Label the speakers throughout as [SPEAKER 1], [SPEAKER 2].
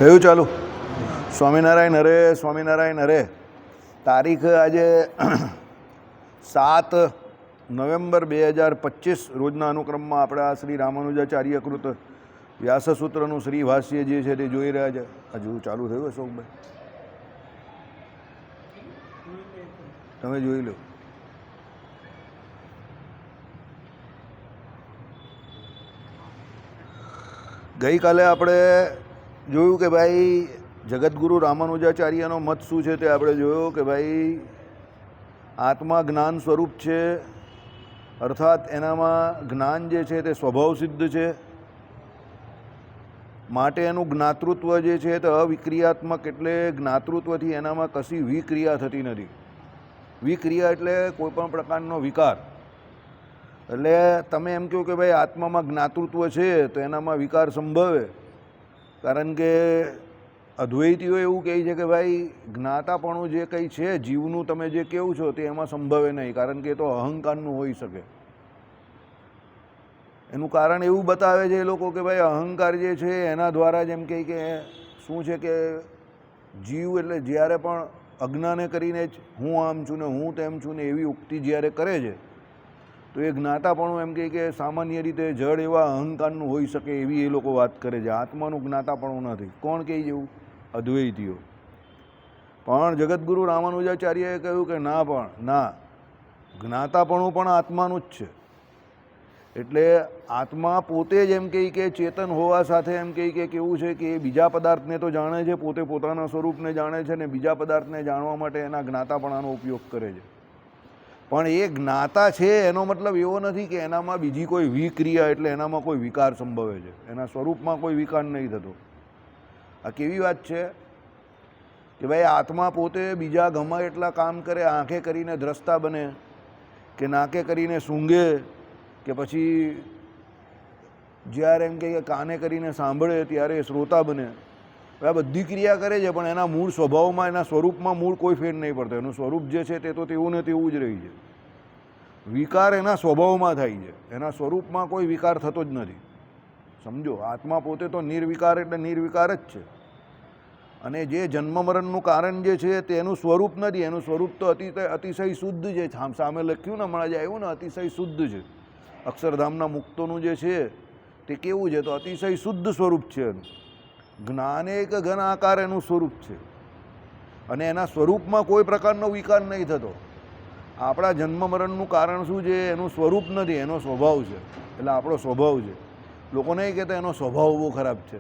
[SPEAKER 1] થયું ચાલુ. સ્વામિનારાયણ હરે, સ્વામિનારાયણ હરે. તારીખ આજે 7 નવેમ્બર 2025 રોજના અનુક્રમમાં આપણે આ શ્રી રામાનુજાચાર્ય કૃત વ્યાસસૂત્રનું શ્રી ભાષ્ય જે છે તે જોઈ રહ્યા છે. હજુ ચાલુ થયું અશોકભાઈ? તમે જોઈ લો. ગઈકાલે આપણે જોયું કે ભાઈ જગતગુરુ રામાનુજાચાર્યનો મત શું છે તે આપણે જોયો કે ભાઈ આત્મા જ્ઞાન સ્વરૂપ છે, અર્થાત એનામાં જ્ઞાન જે છે તે સ્વભાવ સિદ્ધ છે, માટે એનું જ્ઞાતૃત્વ જે છે તે અવિક્રિયાત્મક, એટલે જ્ઞાતૃત્વથી એનામાં કશી વિક્રિયા થતી નથી. વિક્રિયા એટલે કોઈ પણ પ્રકારનો વિકાર. એટલે તમે એમ કહો કે ભાઈ આત્મામાં જ્ઞાતૃત્વ છે તો એનામાં વિકાર સંભવે, કારણ કે અદ્વૈતીઓ એવું કહે છે કે ભાઈ જ્ઞાતાપણું જે કંઈ છે જીવનું તમે જે કહો છો તે એમાં સંભવે નહીં, કારણ કે એ તો અહંકારનું હોઈ શકે. એનું કારણ એવું બતાવે છે એ લોકો કે ભાઈ અહંકાર જે છે એના દ્વારા જ એમ કહે કે શું છે કે જીવ એટલે જ્યારે પણ અજ્ઞાને કરીને જ હું આમ છું ને હું તેમ છું ને એવી ઉક્તિ જ્યારે કરે છે તો એ જ્ઞાતાપણું એમ કહે કે સામાન્ય રીતે જડ એવા અહંકારનું હોઈ શકે એવી એ લોકો વાત કરે છે. આત્માનું જ્ઞાતાપણું નથી. કોણ કહે જેવું? અદ્વૈતીઓ. પણ જગતગુરુ રામાનુજાચાર્યએ કહ્યું કે ના, પણ ના, જ્ઞાતાપણું પણ આત્માનું જ છે. એટલે આત્મા પોતે જ એમ કહે કે ચેતન હોવા સાથે એમ કહે કે કેવું છે કે એ બીજા પદાર્થને તો જાણે છે, પોતે પોતાના સ્વરૂપને જાણે છે ને બીજા પદાર્થને જાણવા માટે એના જ્ઞાતાપણાનો ઉપયોગ કરે છે. પણ એ જ્ઞાતા છે એનો મતલબ એવો નથી કે એનામાં બીજી કોઈ વિક્રિયા એટલે એનામાં કોઈ વિકાર સંભવે છે. એના સ્વરૂપમાં કોઈ વિકાર નહીં થતો. આ કેવી વાત છે કે ભાઈ આત્મા પોતે બીજા ગમે એટલા કામ કરે, આંખે કરીને દ્રષ્ટા બને કે નાકે કરીને સૂંઘે કે પછી જ્યારે એમ કે કાને કરીને સાંભળે ત્યારે શ્રોતા બને. આ બધી ક્રિયા કરે છે પણ એના મૂળ સ્વભાવમાં, એના સ્વરૂપમાં મૂળ કોઈ ફેર નહીં પડતો. એનું સ્વરૂપ જે છે તે તો તેવું ને તેવું જ રહી છે. વિકાર એના સ્વભાવમાં થાય છે, એના સ્વરૂપમાં કોઈ વિકાર થતો જ નથી. સમજો, આત્મા પોતે તો નિર્વિકાર એટલે નિર્વિકાર જ છે. અને જે જન્મ મરણનું કારણ જે છે તેનું સ્વરૂપ નથી. એનું સ્વરૂપ તો અતિશય શુદ્ધ છે. સામે લખ્યું ને હમણાં જે આવ્યું ને, અતિશય શુદ્ધ છે. અક્ષરધામના મુક્તોનું જે છે તે કેવું છે તો અતિશય શુદ્ધ સ્વરૂપ છે એનું. જ્ઞાનેક ઘન આકાર એનું સ્વરૂપ છે અને એના સ્વરૂપમાં કોઈ પ્રકારનો વિકાર નહીં થતો. આપણા જન્મ મરણનું કારણ શું છે? એનું સ્વરૂપ નથી, એનો સ્વભાવ છે. એટલે આપણો સ્વભાવ છે. લોકો નહીં કહેતા એનો સ્વભાવ બહુ ખરાબ છે,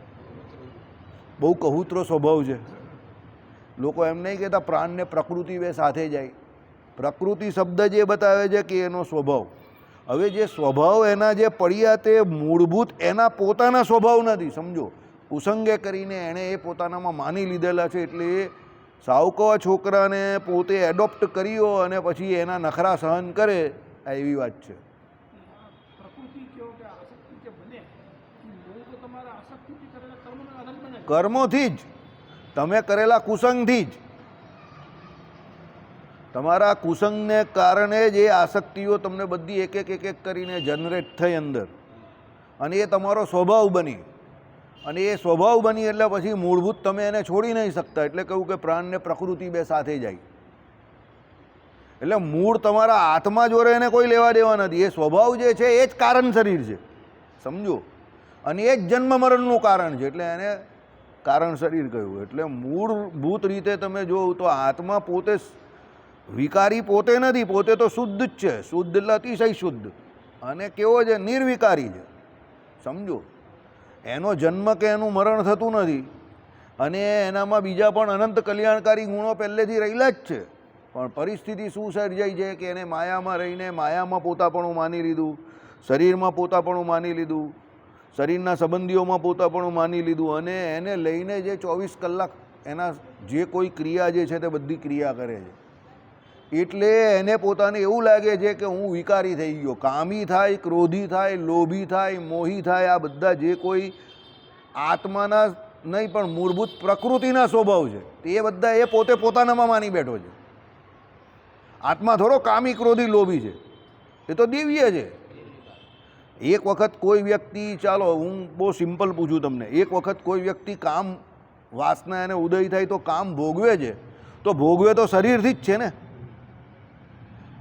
[SPEAKER 1] બહુ કહૂતરો સ્વભાવ છે. લોકો એમ નહીં કહેતા પ્રાણને પ્રકૃતિ બે સાથે જાય. પ્રકૃતિ શબ્દ જે બતાવે છે કે એનો સ્વભાવ. હવે જે સ્વભાવ એના જે પડ્યા તે મૂળભૂત એના પોતાના સ્વભાવ નથી. સમજો, કુસંગે કરીને એણે એ પોતાનામાં માની લીધેલા છે, એટલે એ સાવકવા છોકરાને પોતે એડોપ્ટ કર્યો અને પછી એના નખરા સહન કરે, આ એવી વાત છે. કર્મોથી જ, તમે કરેલા કુસંગથી જ, તમારા કુસંગને કારણે જ એ આસક્તિઓ તમને બધી એક એક કરીને જનરેટ થઈ અંદર, અને એ તમારો સ્વભાવ બની. અને એ સ્વભાવ બની એટલે પછી મૂળભૂત તમે એને છોડી નહીં શકતા. એટલે કહ્યું કે પ્રાણને પ્રકૃતિ બે સાથે જાય. એટલે મૂળ તમારા આત્મા જોડે એને કોઈ લેવા દેવા નથી. એ સ્વભાવ જે છે એ જ કારણ શરીર છે. સમજો, અને એ જ જન્મ મરણનું કારણ છે, એટલે એને કારણ શરીર કહ્યું. એટલે મૂળભૂત રીતે તમે જોવો તો આત્મા પોતે વિકારી પોતે નથી, પોતે તો શુદ્ધ જ છે. શુદ્ધ એટલે અતિશય શુદ્ધ. અને કેવો છે? નિર્વિકારી છે. સમજો, એનો જન્મ કે એનું મરણ થતું નથી, અને એનામાં બીજા પણ અનંત કલ્યાણકારી ગુણો પહેલેથી રહેલા જ છે. પણ પરિસ્થિતિ શું સર્જાઈ છે કે એને માયામાં રહીને માયામાં પોતાપણું માની લીધું, શરીરમાં પોતાપણું માની લીધું, શરીરના સંબંધીઓમાં પોતાપણું માની લીધું, અને એને લઈને જે 24 કલાક એના જે કોઈ ક્રિયા જે છે તે બધી ક્રિયા કરે છે. એટલે એને પોતાને એવું લાગે છે કે હું વિકારી થઈ ગયો. કામી થાય, ક્રોધી થાય, લોભી થાય, મોહી થાય, આ બધા જે કોઈ આત્માના નહીં પણ મૂળભૂત પ્રકૃતિના સ્વભાવ છે તે બધા એ પોતે પોતાનામાં માની બેઠો છે. આત્મા થોડો કામી, ક્રોધી, લોભી છે, એ તો દિવ્ય છે. એક વખત કોઈ વ્યક્તિ, ચાલો હું બહુ સિમ્પલ પૂછું તમને, એક વખત કોઈ વ્યક્તિ કામ વાસના એને ઉદય થાય તો કામ ભોગવે છે, તો ભોગવે તો શરીરથી જ છે ને.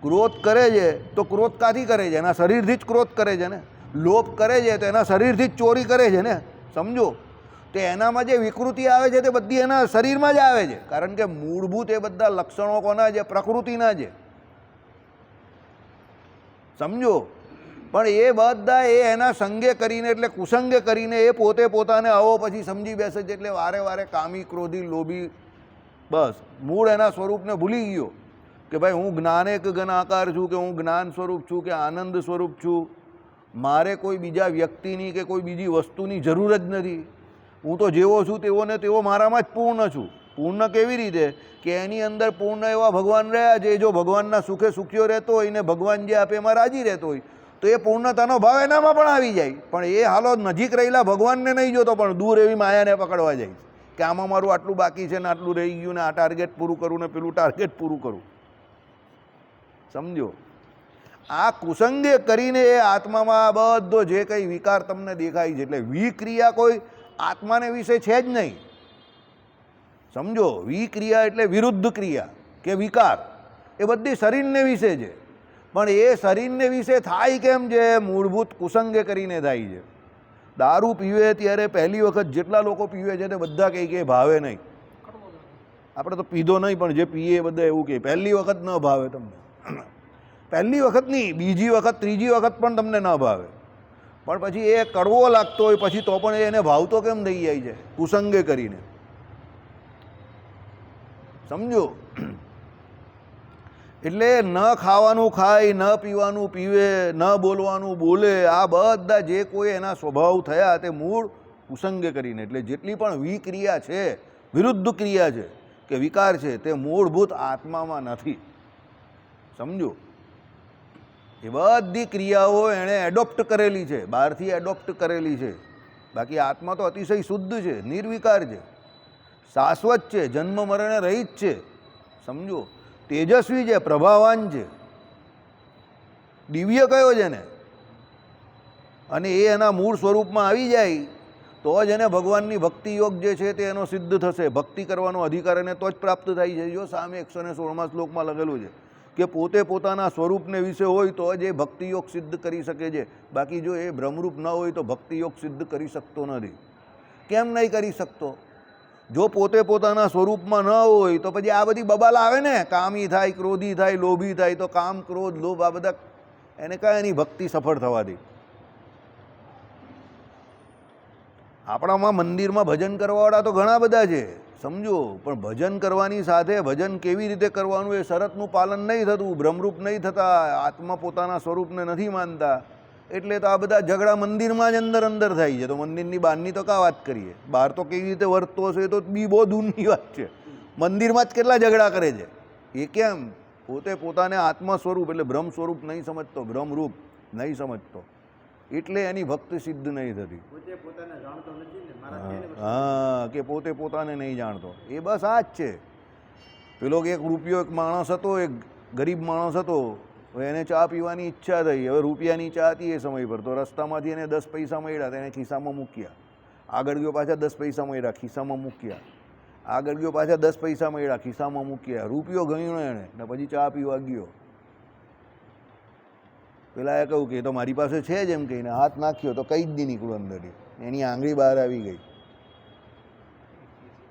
[SPEAKER 1] ક્રોધ કરે છે તો ક્રોધ કાથી કરે છે? એના શરીરથી જ ક્રોધ કરે છે ને. લોભ કરે છે તો એના શરીરથી જ ચોરી કરે છે ને. સમજો, તો એનામાં જે વિકૃતિ આવે છે તે બધી એના શરીરમાં જ આવે છે, કારણ કે મૂળભૂત એ બધા લક્ષણો કોના છે? પ્રકૃતિના છે. સમજો, પણ એ બધા એના સંગે કરીને, એટલે કુસંગે કરીને એ પોતે પોતાને આવો પછી સમજી બેસે છે, એટલે વારે વારે કામી, ક્રોધી, લોભી, બસ મૂળ એના સ્વરૂપને ભૂલી ગયો કે ભાઈ હું જ્ઞાનેક ગણાકાર છું, કે હું જ્ઞાન સ્વરૂપ છું, કે આનંદ સ્વરૂપ છું. મારે કોઈ બીજા વ્યક્તિની કે કોઈ બીજી વસ્તુની જરૂર જ નથી. હું તો જેવો છું તેવો ને તેવો મારામાં જ પૂર્ણ છું. પૂર્ણ કેવી રીતે? કે એની અંદર પૂર્ણ એવા ભગવાન રહ્યા છે. જો ભગવાનના સુખે સુખ્યો રહેતો હોય ને ભગવાન જે આપે એમાં રાજી રહેતો હોય તો એ પૂર્ણતાનો ભાવ એનામાં પણ આવી જાય. પણ એ હાલો નજીક રહેલા ભગવાનને નહીં જોતો, પણ દૂર એવી માયાને પકડવા જાય કે આમાં મારું આટલું બાકી છે ને આટલું રહી ગયું ને આ ટાર્ગેટ પૂરું કરું ને પેલું ટાર્ગેટ પૂરું કરું. સમજો, આ કુસંગે કરીને એ આત્મામાં બધો જે કંઈ વિકાર તમને દેખાય છે, એટલે વિક્રિયા કોઈ આત્માને વિશે છે જ નહીં. સમજો, વિક્રિયા એટલે વિરુદ્ધ ક્રિયા કે વિકાર, એ બધી શરીરને વિશે છે. પણ એ શરીરને વિશે થાય કેમ છે? મૂળભૂત કુસંગે કરીને થાય છે. દારૂ પીવે ત્યારે પહેલી વખત જેટલા લોકો પીવે છે તે બધા કહે કે ભાવે નહીં. આપણે તો પીધો નહીં, પણ જે પીએ એ બધા એવું કહે પહેલી વખત ન ભાવે તમને. પહેલી વખત નહીં, બીજી વખત, ત્રીજી વખત પણ તમને ન ભાવે. પણ પછી એ કડવો લાગતો હોય પછી તો પણ એને ભાવતો કેમ થઈ જાય છે? કુસંગે કરીને. સમજો, એટલે ન ખાવાનું ખાય, ન પીવાનું પીવે, ન બોલવાનું બોલે, આ બધા જે કોઈ એના સ્વભાવ થયા તે મૂળ કુસંગે કરીને. એટલે જેટલી પણ વિક્રિયા છે, વિરુદ્ધ ક્રિયા છે કે વિકાર છે, તે મૂળભૂત આત્મામાં નથી. સમજો, એ બધી ક્રિયાઓ એણે એડોપ્ટ કરેલી છે, બહારથી એડોપ્ટ કરેલી છે. બાકી આત્મા તો અતિશય શુદ્ધ છે, નિર્વિકાર છે, શાશ્વત છે, જન્મ મરણે રહિત છે. સમજો, તેજસ્વી છે, પ્રભાવાન છે, દિવ્ય કયો છે ને. અને એ એના મૂળ સ્વરૂપમાં આવી જાય તો જ એને ભગવાનની ભક્તિ યોગ જે છે તે એનો સિદ્ધ થશે. ભક્તિ કરવાનો અધિકાર એને તો જ પ્રાપ્ત થાય છે. જો સામે 116મા શ્લોકમાં લખેલું છે કે પોતે પોતાના સ્વરૂપને વિશે હોય તો જ એ ભક્તિ યોગ સિદ્ધ કરી શકે છે. બાકી જો એ બ્રહ્મરૂપ ન હોય તો ભક્તિ યોગ સિદ્ધ કરી શકતો નથી. કેમ નહીં કરી શકતો? જો પોતે પોતાના સ્વરૂપમાં ન હોય તો પછી આ બધી બબાલ આવે ને, કામી થાય, ક્રોધી થાય, લોભી થાય, તો કામ, ક્રોધ, લોભ આ બધા એને કાંઈ એની ભક્તિ સફળ થવા દે. આપણામાં મંદિરમાં ભજન કરવાવાળા તો ઘણા બધા છે. સમજો, પણ ભજન કરવાની સાથે ભજન કેવી રીતે કરવાનું એ શરતનું પાલન નહીં થતું, બ્રહ્મરૂપ નહીં થતા, આત્મા પોતાના સ્વરૂપને નથી માનતા, એટલે તો આ બધા ઝઘડા મંદિરમાં જ અંદર થાય છે. તો મંદિરની બહારની તો કા વાત કરીએ? બહાર તો કેવી રીતે વર્તતો હશે એ તો બી બહુ દૂરની વાત છે. મંદિરમાં જ કેટલા ઝઘડા કરે છે. એ કેમ? પોતે પોતાને આત્મા સ્વરૂપ એટલે બ્રહ્મ સ્વરૂપ નહીં સમજતો, બ્રહ્મરૂપ નહીં સમજતો, એટલે એની ભક્તિ સિદ્ધ નહીં થતી. હા, કે પોતે પોતાને નહીં જાણતો. એ બસ આ જ છે. પેલો એક રૂપિયો એક માણસ હતો, એક ગરીબ માણસ હતો, હવે એને ચા પીવાની ઈચ્છા થઈ. હવે રૂપિયાની ચા હતી એ સમય પર, તો રસ્તામાંથી એને 10 પૈસા મળ્યા, તેને ખિસ્સામાં મૂક્યા. આગળ ગયો, પાછા 10 પૈસા મળ્યા, ખિસ્સામાં મૂક્યા. આગળ ગયો, પાછા 10 પૈસા મળ્યા, ખિસ્સામાં મૂક્યા. રૂપિયો ગણ્યો એણે ને પછી ચા પીવા ગયો. પેલા એ કહ્યું કે તો મારી પાસે છે જ, એમ કહીને હાથ નાખ્યો તો કંઈ જ નહીં નીકળ્યું અંદરથી, એની આંગળી બહાર આવી ગઈ.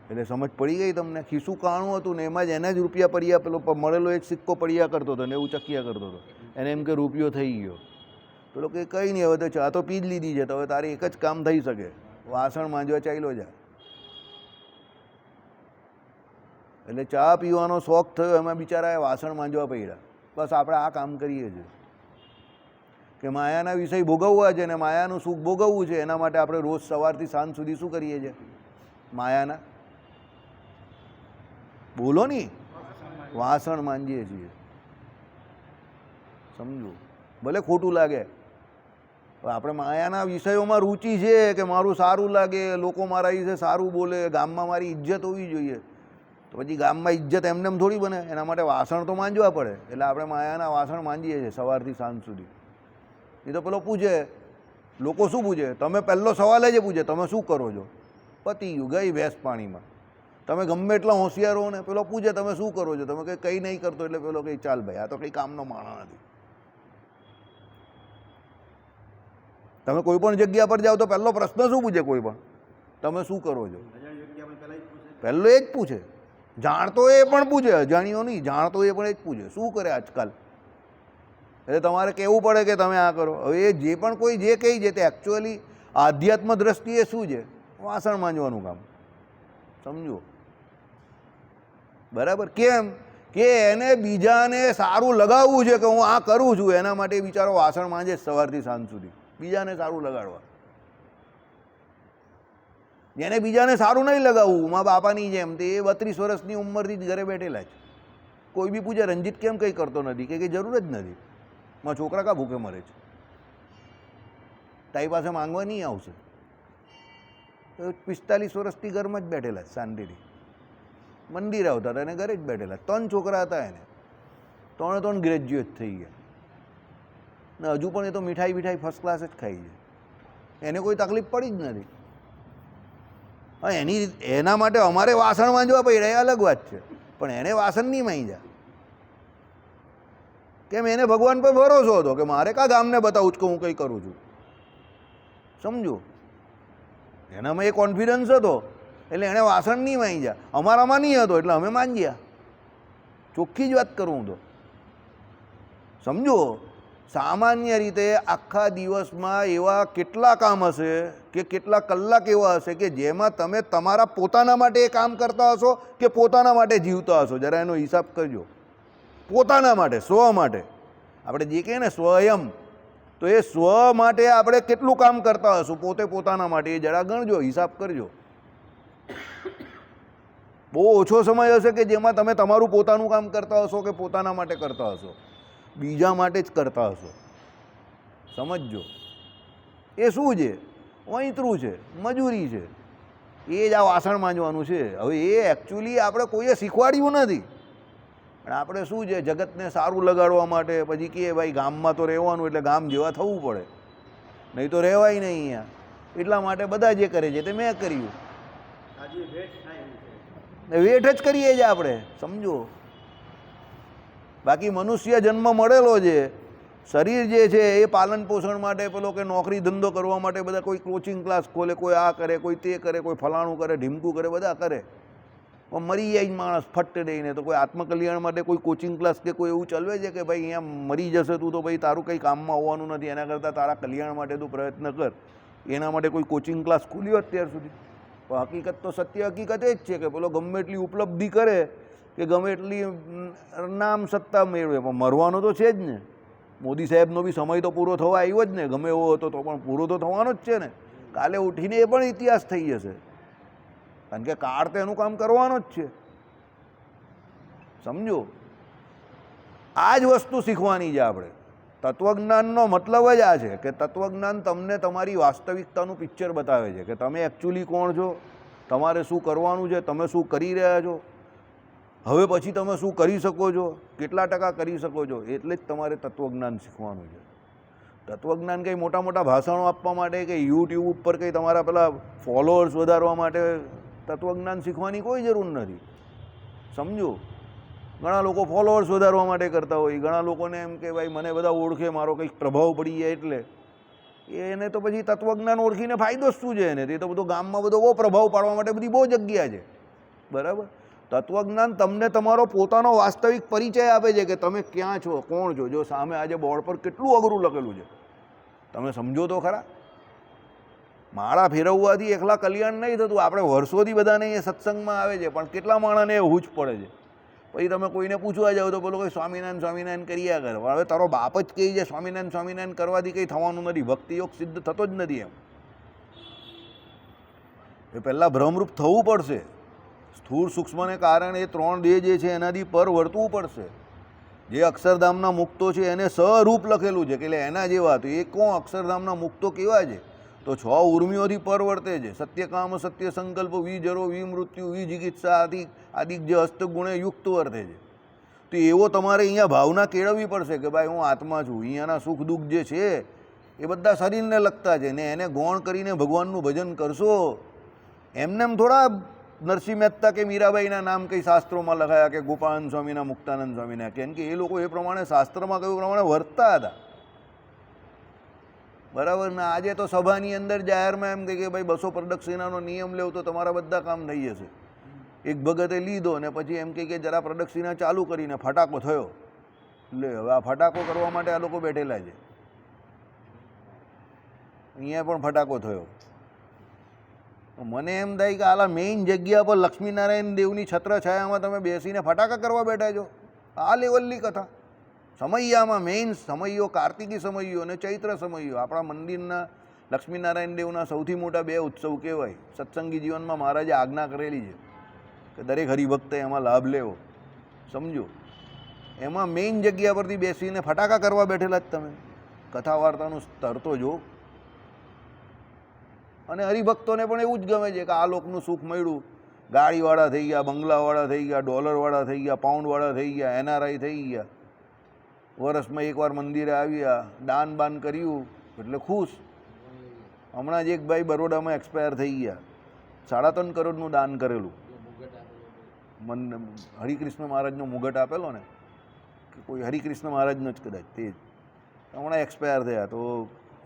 [SPEAKER 1] એટલે સમજ પડી ગઈ તમને? ખિસ્સું કાણું હતું ને એમાં જ એને જ રૂપિયા પડ્યા, પેલો મળેલો એક સિક્કો પડ્યા કરતો હતો ને એવું ચક્યા કરતો હતો. એને એમ કે રૂપિયો થઈ ગયો. પેલો કે કંઈ નહીં, હવે તો ચા તો પી જ લીધી છે, તો હવે તારે એક જ કામ થઈ શકે, વાસણ માંજવા ચાલ્યો જા. એટલે ચા પીવાનો શોખ થયો, એમાં બિચારા વાસણ માંજવા પડ્યા. બસ આપણે આ કામ કરીએ છીએ કે માયાના વિષય ભોગવવા છે ને માયાનું સુખ ભોગવવું છે. એના માટે આપણે રોજ સવારથી સાંજ સુધી શું કરીએ છીએ? માયાના બોલો નહીં, વાસણ માંજીએ છીએ. સમજો, ભલે ખોટું લાગે, આપણે માયાના વિષયોમાં રુચિ છે કે મારું સારું લાગે, લોકો મારા વિશે સારું બોલે, ગામમાં મારી ઇજ્જત હોવી જોઈએ. તો પછી ગામમાં ઇજ્જત એમને થોડી બને, એના માટે વાસણ તો માંજવા પડે. એટલે આપણે માયાના વાસણ માંજીએ છીએ સવારથી સાંજ સુધી. એ તો પેલો પૂછે, લોકો શું પૂછે? તમે પહેલો સવાલ જ પૂછે, તમે શું કરો છો? પતી ગયું, ગઈ ભેંસ પાણીમાં. તમે ગમે એટલા હોશિયાર હો ને, પેલો પૂછે તમે શું કરો છો, તમે કંઈ નહીં કરતો એટલે પેલો કંઈ ચાલ ભાઈ આ તો કંઈ કામનો માણસ નથી. તમે કોઈ પણ જગ્યા પર જાઓ તો પહેલો પ્રશ્ન શું પૂછે કોઈ પણ, તમે શું કરો છો, પહેલો એ જ પૂછે. જાણતો એ પણ પૂછે, અજાણ્યો નહીં, જાણતો એ પણ એ જ પૂછે શું કરે આજકાલ. એટલે તમારે કહેવું પડે કે તમે આ કરો. હવે એ જે પણ કોઈ જે કહી છે તે એકચ્યુઅલી આધ્યાત્મ દ્રષ્ટિએ શું છે, વાસણ માંજવાનું કામ. સમજો બરાબર? કેમ કે એને બીજાને સારું લગાવવું છે કે હું આ કરું છું, એના માટે બિચારો વાસણ માંજે સવારથી સાંજ સુધી, બીજાને સારું લગાડવા. જેને બીજાને સારું નહીં લગાવવું, મા બાપાની જેમ, તે 32 વર્ષની ઉંમરથી જ ઘરે બેઠેલા છે. કોઈ બી પૂછે રંજીત કેમ કંઈ કરતો નથી, કે કંઈ જરૂર જ નથી, મારા છોકરા કા ભૂખે મરે છે, તારી પાસે માંગવા નહીં આવશે. 45 વર્ષથી ઘરમાં જ બેઠેલા છે શાંતિથી, મંદિર આવતા હતા અને ઘરે જ બેઠેલા. 3 છોકરા હતા એને, 3 ગ્રેજ્યુએટ થઈ ગયા ને હજુ પણ એ તો મીઠાઈ ફર્સ્ટ ક્લાસ જ ખાઈ છે, એને કોઈ તકલીફ પડી જ નથી. હા, એના માટે અમારે વાસણ માંજવા પડ્યા એ અલગ વાત છે, પણ એને વાસણ નહીં માંજ્યા. કેમ? એને ભગવાન પર ભરોસો હતો કે મારે કા ગામને બતાવું છું કે હું કંઈ કરું છું. સમજો, એનામાં એ કોન્ફિડન્સ હતો એટલે એણે વાસણ નહીં માંજ્યા. અમારામાં નહીં હતો એટલે અમે માંજ્યા. ચોખ્ખી જ વાત કરું હું તો. સમજો, સામાન્ય રીતે આખા દિવસમાં એવા કેટલા કામ હશે કે કેટલા કલાક એવા હશે કે જેમાં તમે તમારા પોતાના માટે એ કામ કરતા હશો કે પોતાના માટે જીવતા હશો. જરા એનો હિસાબ કરજો. પોતાના માટે, સ્વ માટે. આપણે જે કહીએ ને સ્વયં, તો એ સ્વ માટે આપણે કેટલું કામ કરતા હશું પોતે પોતાના માટે, એ જરા ગણજો, હિસાબ કરજો. બહુ ઓછો સમય હશે કે જેમાં તમે તમારું પોતાનું કામ કરતા હશો કે પોતાના માટે કરતા હશો, બીજા માટે જ કરતા હશો. સમજજો, એ શું છે? વૈતરું છે, મજૂરી છે. એ જ આ વાસણ માંજવાનું છે. હવે એ એકચ્યુઅલી આપણે કોઈએ શીખવાડ્યું નથી, પણ આપણે શું છે, જગતને સારું લગાડવા માટે પછી કહે ભાઈ ગામમાં તો રહેવાનું એટલે ગામ જેવા થવું પડે, નહીં તો રહેવાય નહીં અહીંયા. એટલા માટે બધા જે કરે છે તે મેં કર્યું, વેઠ જ કરીએ છીએ આપણે. સમજો, બાકી મનુષ્ય જન્મ મળેલો છે, શરીર જે છે એ પાલન પોષણ માટે, પેલો કે નોકરી ધંધો કરવા માટે બધા કોઈ કોચિંગ ક્લાસ ખોલે, કોઈ આ કરે, કોઈ તે કરે, કોઈ ફલાણું કરે, ઢીમકું કરે, બધા કરે. પણ મરી જાય માણસ ફટ દઈને. તો કોઈ આત્મકલ્યાણ માટે કોઈ કોચિંગ ક્લાસ કે કોઈ એવું ચલાવે છે કે ભાઈ અહીંયા મરી જશે તું તો ભાઈ તારું કંઈ કામમાં હોવાનું નથી, એના કરતાં તારા કલ્યાણ માટે તું પ્રયત્ન કર, એના માટે કોઈ કોચિંગ ક્લાસ ખુલ્યો અત્યાર સુધી? પણ હકીકત તો સત્ય હકીકત એ જ છે કે પેલો ગમે એટલી ઉપલબ્ધિ કરે કે ગમે એટલી નામ સત્તા મેળવે, પણ મરવાનો તો છે જ ને. મોદી સાહેબનો બી સમય તો પૂરો થવા આવ્યો જ ને, ગમે એવો હતો તો પણ પૂરો તો થવાનો જ છે ને. કાલે ઉઠીને એ પણ ઇતિહાસ થઈ જશે, કારણ કે કાળ તો એનું કામ કરવાનો જ છે. સમજો, આ જ વસ્તુ શીખવાની છે આપણે. તત્વજ્ઞાનનો મતલબ જ આ છે કે તત્વજ્ઞાન તમને તમારી વાસ્તવિકતાનું પિક્ચર બતાવે છે કે તમે એકચ્યુઅલી કોણ છો, તમારે શું કરવાનું છે, તમે શું કરી રહ્યા છો, હવે પછી તમે શું કરી શકો છો, કેટલા ટકા કરી શકો છો. એટલે જ તમારે તત્વજ્ઞાન શીખવાનું છે. તત્વજ્ઞાન કંઈ મોટા મોટા ભાષણો આપવા માટે કે યુટ્યુબ ઉપર કંઈ તમારા પેલા ફોલોઅર્સ વધારવા માટે તત્વજ્ઞાન શીખવાની કોઈ જરૂર નથી. સમજો, ઘણા લોકો ફોલોઅર્સ વધારવા માટે કરતા હોય, ઘણા લોકોને એમ કે ભાઈ મને બધા ઓળખે, મારો કંઈક પ્રભાવ પડી જાય એટલે. એને તો પછી તત્વજ્ઞાન ઓળખીને ફાયદો શું છે એને? તે તો બધો ગામમાં બધો બહુ પ્રભાવ પાડવા માટે બધી બહુ જગ્યા છે. બરાબર? તત્વજ્ઞાન તમને તમારો પોતાનો વાસ્તવિક પરિચય આપે છે કે તમે ક્યાં છો, કોણ છો. જો સામે આજે બોર્ડ પર કેટલું અઘરું લખેલું છે, તમે સમજો તો ખરા. માળા ફેરવવાથી એકલા કલ્યાણ નહીં થતું. આપણે વર્ષોથી બધાને એ સત્સંગમાં આવે છે, પણ કેટલા માણસને એ હૂંચ પડે છે. પછી તમે કોઈને પૂછવા જાઓ તો પેલો કોઈ સ્વામિનારાયણ સ્વામિનારાયણ કર્યા કરે. હવે તારો બાપ જ કહે છે સ્વામિનારાયણ સ્વામિનારાયણ કરવાથી કંઈ થવાનું નથી, ભક્તિયોગ સિદ્ધ થતો જ નથી. એમ એ પહેલાં ભ્રમરૂપ થવું પડશે. સ્થૂળ સૂક્ષ્મને કારણે એ 3 દેહ જે છે એનાથી પર વર્તવું પડશે. જે અક્ષરધામના મુક્તો છે એને સ્વરૂપ લખેલું છે કે એટલે એના જેવા. તો એ કોણ અક્ષરધામના મુક્તો કેવા છે? તો 6 ઉર્મિઓથી પર વર્તે છે. સત્યકામ, સત્ય સંકલ્પ, વિજરો, વિમૃત્યુ, વિજિગિત્સા આદિ જે હસ્તગુણે યુક્ત વર્તે છે. તો એવો તમારે અહીંયા ભાવના કેળવવી પડશે કે ભાઈ હું આત્મા છું. અહીંયાના સુખ દુઃખ જે છે એ બધા શરીરને લગતા છે ને એને ગૌણ કરીને ભગવાનનું ભજન કરશો એમને એમ થોડા નરસિંહ મહેતા કે મીરાબાઈના નામ કંઈ શાસ્ત્રોમાં લખાયા કે ગોપાળાનંદ સ્વામીના, મુક્તાનંદ સ્વામીના, કેમ કે એ લોકો એ પ્રમાણે શાસ્ત્રમાં કહ્યું પ્રમાણે વર્તતા હતા, બરાબર ને. આજે તો સભાની અંદર જાહેરમાં એમ કહે કે ભાઈ 200 પ્રદક્ષિણાનો નિયમ લેવો તો તમારા બધા કામ થઈ જશે. એક ભગતે લીધો ને પછી એમ કહે કે જરા પ્રદક્ષિણા ચાલુ કરીને ફટાકો થયો. લે હવે આ ફટાકો કરવા માટે આ લોકો બેઠેલા છે. અહીંયા પણ ફટાકો થયો. મને એમ થાય કે આલા મેઇન જગ્યા પર લક્ષ્મીનારાયણ દેવની છત્રછાયામાં તમે બેસીને ફટાકા કરવા બેઠા છો. આ લેવલની કથા. સમૈયામાં મેઇન સમૈયો કાર્તિકી સમૈયો અને ચૈત્ર સમૈયો આપણા મંદિરના લક્ષ્મીનારાયણ દેવના સૌથી મોટા 2 ઉત્સવ કહેવાય. સત્સંગી જીવનમાં મહારાજે આજ્ઞા કરેલી છે કે દરેક હરિભક્તે એમાં લાભ લેવો, સમજો. એમાં મેઇન જગ્યા પરથી બેસીને ફટાકા કરવા બેઠેલા જ તમે. કથા વાર્તાનું સ્તર તો જો. અને હરિભક્તોને પણ એવું જ ગમે છે કે આ લોકનું સુખ મળ્યું, ગાડીવાળા થઈ ગયા, બંગલાવાળા થઈ ગયા, ડોલરવાળા થઈ ગયા, પાઉન્ડવાળા થઈ ગયા, એનઆરઆઈ થઈ ગયા, વર્ષમાં એકવાર મંદિરે આવ્યા, દાન બાન કર્યું એટલે ખુશ. હમણાં જ એક ભાઈ બરોડામાં એક્સપાયર થઈ ગયા, 3.5 કરોડનું દાન કરેલું. હરિકૃષ્ણ મહારાજનો મુગટ આપેલો ને, કે કોઈ હરિકૃષ્ણ મહારાજનો જ કદાચ, તે જ હમણાં એક્સપાયર થયા. તો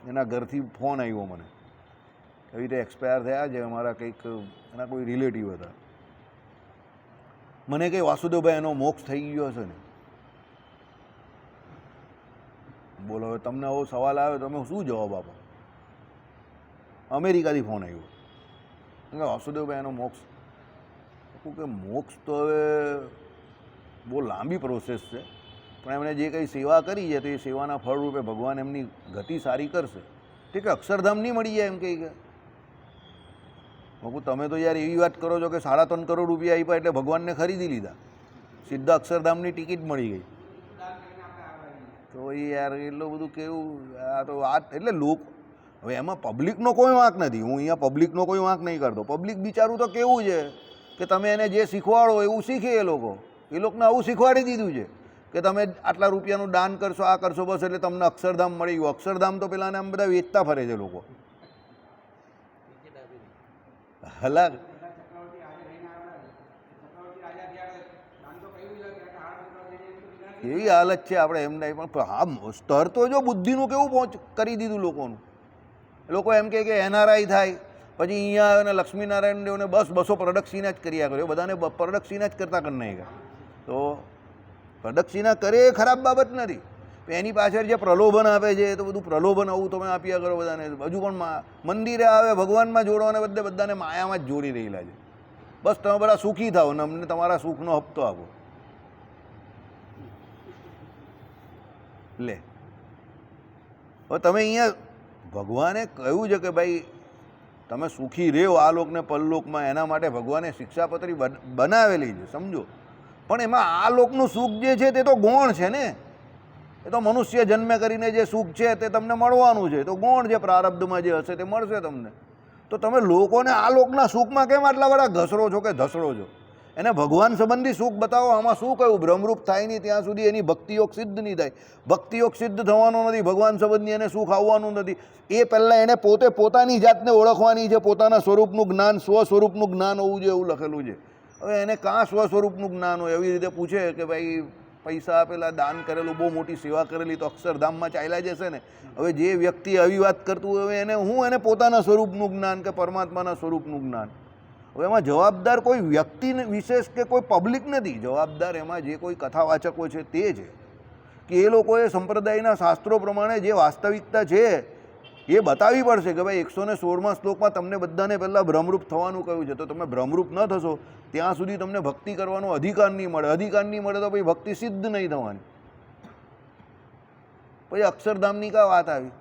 [SPEAKER 1] એના ઘરથી ફોન આવ્યો મને, એવી રીતે એક્સપાયર થયા છે અમારા કંઈક એના કોઈ રિલેટિવ હતા. મને કંઈ વાસુદેવભાઈ એનો મોક્ષ થઈ ગયો હશે ને. બોલો હવે તમને આવો સવાલ આવે તમે શું જવાબ આપો? અમેરિકાથી ફોન આવ્યો કે વાસુદેવભાઈ એનો મોક્ષ. કે મોક્ષ તો હવે બહુ લાંબી પ્રોસેસ છે, પણ એમણે જે કંઈ સેવા કરી છે તો એ સેવાના ફળરૂપે ભગવાન એમની ગતિ સારી કરશે. ઠીક, અક્ષરધામ નહીં મળી જાય એમ કહી કે. તમે તો યાર એવી વાત કરો છો કે 3.5 કરોડ રૂપિયા આપ્યા એટલે ભગવાનને ખરીદી લીધા, સીધા અક્ષરધામની ટિકિટ મળી ગઈ. તો એ યાર એટલું બધું કેવું આ તો વાત. એટલે લોકો હવે એમાં પબ્લિકનો કોઈ વાંક નથી. હું અહીંયા પબ્લિકનો કોઈ વાંક નહીં કરતો. પબ્લિક બિચારું તો કેવું છે કે તમે એને જે શીખવાડો એવું શીખે. એ લોકોને આવું શીખવાડી દીધું છે કે તમે આટલા રૂપિયાનું દાન કરશો, આ કરશો, બસ એટલે તમને અક્ષરધામ મળી ગયું. અક્ષરધામ તો પેલાને આમ બધા વેચતા ફરે છે લોકો. હલા એવી હાલત છે આપણે એમ નહીં. પણ હા, સ્તર તો જો બુદ્ધિનું કેવું કરી દીધું લોકોનું. લોકો એમ કહે કે એનઆરઆઈ થાય પછી અહીંયા આવે ને લક્ષ્મીનારાયણ દેવને બસ 200 પ્રદક્ષિણા જ કર્યા કર્યો. બધાને પ્રદક્ષિણા જ કરતા કરી નાખ્યા. તો પ્રદક્ષિણા કરે એ ખરાબ બાબત નથી. એની પાછળ જે પ્રલોભન આપે છે એ તો બધું પ્રલોભન આવું તમે આપ્યા કરો બધાને. હજુ પણ મંદિરે આવે ભગવાનમાં જોડવાને બદલે બધાને માયામાં જ જોડી રહેલા છે. બસ તમે બધા સુખી થાઓ ને અમને તમારા સુખનો હપ્તો આપો. લે હવે તમે અહીંયા ભગવાને કહ્યું છે કે ભાઈ તમે સુખી રહ્યો આ લોકને પરલોકમાં, એના માટે ભગવાને શિક્ષાપત્રી બનાવેલી છે, સમજો. પણ એમાં આ લોકનું સુખ જે છે તે તો ગૌણ છે ને. એ તો મનુષ્ય જન્મે કરીને જે સુખ છે તે તમને મળવાનું છે. તો ગૌણ જે પ્રારબ્ધમાં જે હશે તે મળશે તમને. તો તમે લોકોને આ લોકના સુખમાં કેમ આટલા બધા ઘસરો છો કે ધસડો છો? એને ભગવાન સંબંધી સુખ બતાવો. આમાં શું કહ્યું? બ્રહ્મરૂપ થાય નહીં ત્યાં સુધી એની ભક્તિયોગ સિદ્ધ નહીં થાય. ભક્તિયોગ સિદ્ધ થવાનો નથી, ભગવાન સંબંધી એને સુખ આવવાનું નથી. એ પહેલાં એને પોતે પોતાની જાતને ઓળખવાની છે. પોતાના સ્વરૂપનું જ્ઞાન, સ્વ સ્વરૂપનું જ્ઞાન હોવું જોઈએ એવું લખેલું છે. હવે એને કાં સ્વ સ્વરૂપનું જ્ઞાન હોય? એવી રીતે પૂછે કે ભાઈ પૈસા આપેલા, દાન કરેલું, બહુ મોટી સેવા કરેલી તો અક્ષરધામમાં ચાલ્યા જશે ને. હવે જે વ્યક્તિ આવી વાત કરતું હોય એને એને પોતાના સ્વરૂપનું જ્ઞાન કે પરમાત્માના સ્વરૂપનું જ્ઞાન. હવે એમાં જવાબદાર કોઈ વ્યક્તિ વિશેષ કે કોઈ પબ્લિક નથી. જવાબદાર એમાં જે કોઈ કથાવાચકો છે તે છે કે એ લોકોએ સંપ્રદાયના શાસ્ત્રો પ્રમાણે જે વાસ્તવિકતા છે એ બતાવવી પડશે કે ભાઈ 116મા શ્લોકમાં તમને બધાને પહેલાં બ્રહ્મરૂપ થવાનું કહ્યું છે. તો તમે બ્રહ્મરૂપ ન થશો ત્યાં સુધી તમને ભક્તિ કરવાનો અધિકાર નહીં મળે. અધિકાર નહીં મળે તો પછી ભક્તિ સિદ્ધ નહીં થવાની. પછી અક્ષરધામની કા વાત આવી?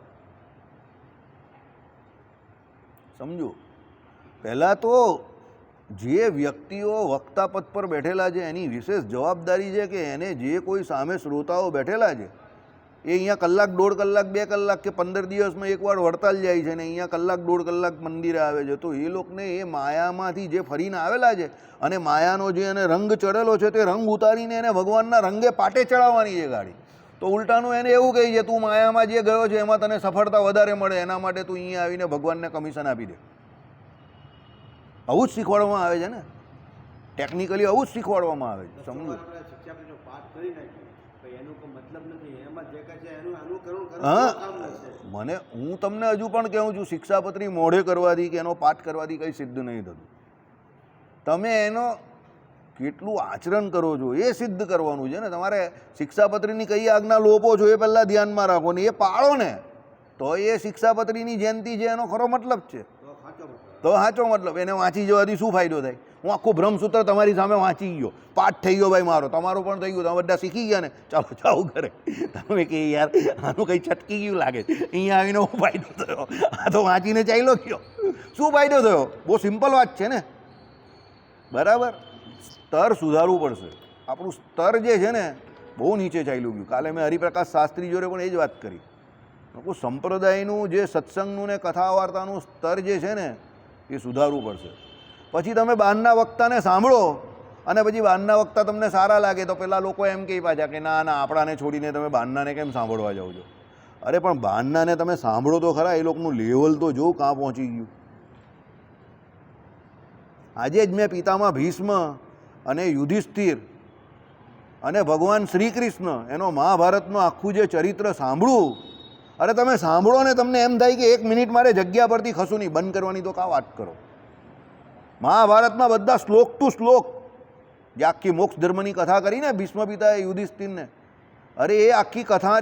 [SPEAKER 1] સમજો. પહેલાં તો જે વ્યક્તિઓ વક્તા પદ પર બેઠેલા છે એની વિશેષ જવાબદારી છે કે એને જે કોઈ સામે શ્રોતાઓ બેઠેલા છે એ અહીંયા કલાક, 1.5 કલાક, 2 કલાક કે 15 દિવસમાં એકવાર વડતાલ જાય છે ને અહીંયા કલાક, 1.5 કલાક મંદિરે આવે છે. તો એ લોકોને એ માયામાંથી જે ફરીને આવેલા છે અને માયાનો જે એને રંગ ચડેલો છે તે રંગ ઉતારીને એને ભગવાનના રંગે પાટે ચડાવવાની છે ગાડી. તો ઉલટાનું એને એવું કહે છે તું માયામાં જે ગયો છે એમાં તને સફળતા વધારે મળે, એના માટે તું અહીંયા આવીને ભગવાનને કમિશન આપી દે. આવું જ શીખવાડવામાં આવે છે ને, ટેકનિકલી આવું જ શીખવાડવામાં આવે છે. સમજો
[SPEAKER 2] શિક્ષાપત્રીનો પાઠ કરી નાખ્યો એનું કોઈ મતલબ નથી, એમાં જે કાંઈ છે એનું અનુકરણ કરો
[SPEAKER 1] હા
[SPEAKER 2] કામ નથી.
[SPEAKER 1] મને હું તમને હજુ પણ કહું છું, શિક્ષાપત્રી મોઢે કરવાથી કે એનો પાઠ કરવાથી કંઈ સિદ્ધ નહીં થતું. તમે એનો કેટલું આચરણ કરો છો એ સિદ્ધ કરવાનું છે ને. તમારે શિક્ષાપત્રીની કઈ આજ્ઞા લોપો છો એ પહેલાં ધ્યાનમાં રાખો ને એ પાળો ને તો એ શિક્ષાપત્રીની જયંતિ છે એનો ખરો મતલબ છે. તો સાચો મતલબ એને વાંચી જવાથી શું ફાયદો થાય? હું આખું બ્રહ્મસૂત્ર તમારી સામે વાંચી ગયો, પાઠ થઈ ગયો ભાઈ મારો, તમારો પણ થઈ ગયું, તમે બધા શીખી ગયા ને, ચાલો જાઓ ઘરે. તમે કે યાર આનું કંઈ છટકી ગયું લાગે છે, અહીંયા આવીને શું ફાયદો થયો? આ તો વાંચીને ચાલ્યો ગયો, શું ફાયદો થયો? બહુ સિમ્પલ વાત છે ને, બરાબર. સ્તર સુધારવું પડશે. આપણું સ્તર જે છે ને બહુ નીચે ચાલ્યું ગયું. કાલે મેં હરિપ્રકાશ શાસ્ત્રી જોડે પણ એ જ વાત કરી. લોકો સંપ્રદાયનું જે સત્સંગનું ને કથા વાર્તાનું સ્તર જે છે ને એ સુધારવું પડશે. પછી તમે બહારના વક્તાને સાંભળો અને પછી બહારના વક્તા તમને સારા લાગે તો પેલા લોકો એમ કહે પાછા કે ના ના આપણાને છોડીને તમે બહારનાને કેમ સાંભળવા જાઓ છો? અરે પણ બહારનાને તમે સાંભળો તો ખરા, એ લોકોનું લેવલ તો જો કાં પહોંચી ગયું. આજે જ મેં પિતામાં ભીષ્મ અને યુધિષ્ઠિર અને ભગવાન શ્રી કૃષ્ણ એનો મહાભારતનું આખું જે ચરિત્ર સાંભળું. અરે તમે સાંભળો ને તમને એમ થાય કે 1 મિનિટ મારે જગ્યા પરથી ખસું નહીં, બંધ કરવાની તો કાં વાત કરો. મહાભારતના બધા શ્લોક ટુ શ્લોક, જે આખી મોક્ષ ધર્મની કથા કરીને ભીષ્મ પિતાએ યુધિષ્ઠિરને, અરે એ આખી કથા